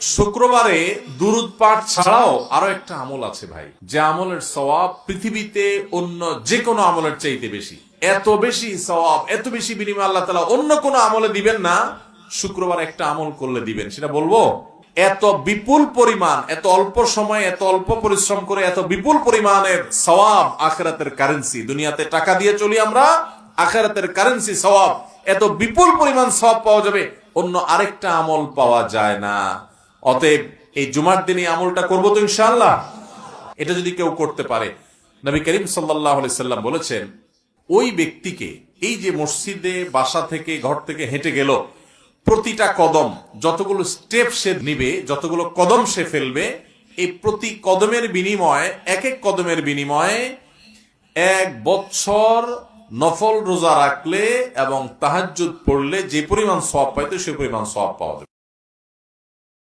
শুক্রবারে দুরুদ পাঠ ছাড়াও আরো একটা আমল আছে ভাই, যে আমলের সওয়াব পৃথিবীতে অন্য যে কোনো আমলের চাইতে বেশি। এত বেশি সওয়াব, এত বেশি বিনিময় আল্লাহ তাআলা অন্য কোনো আমলে দিবেন না, শুক্রবার একটা আমল করলে দিবেন। সেটা বলবো? এত বিপুল পরিমাণ, এত অল্প সময়ে, এত অল্প পরিশ্রম করে এত বিপুল পরিমাণের সওয়াব, আখিরাতের কারেন্সি। দুনিয়াতে টাকা দিয়ে চলি আমরা, আখিরাতের কারেন্সি সওয়াব। এত বিপুল পরিমাণ সওয়াব পাওয়া যাবে, অন্য আরেকটা আমল পাওয়া যায় না। অতএব এই জুমার দিনে আমলটা করবো তো ইনশাআল্লাহ। এটা যদি কেউ করতে পারে, নবী করিম সাল্লাল্লাহু আলাইহি সাল্লাম বলেছেন, ওই ব্যক্তিকে, এই যে মসজিদে বাসা থেকে ঘর থেকে হেঁটে গেল, প্রতিটা কদম, যতগুলো স্টেপ সে নিবে, যতগুলো কদম সে ফেলবে, এই প্রতি কদমের বিনিময়ে, এক এক কদমের বিনিময়ে 1 বছর নফল রোজা রাখলে এবং তাহাজ্জুদ পড়লে যে পরিমাণ সওয়াব পাইতো সে পরিমাণ সওয়াব পাওয়া যাবে।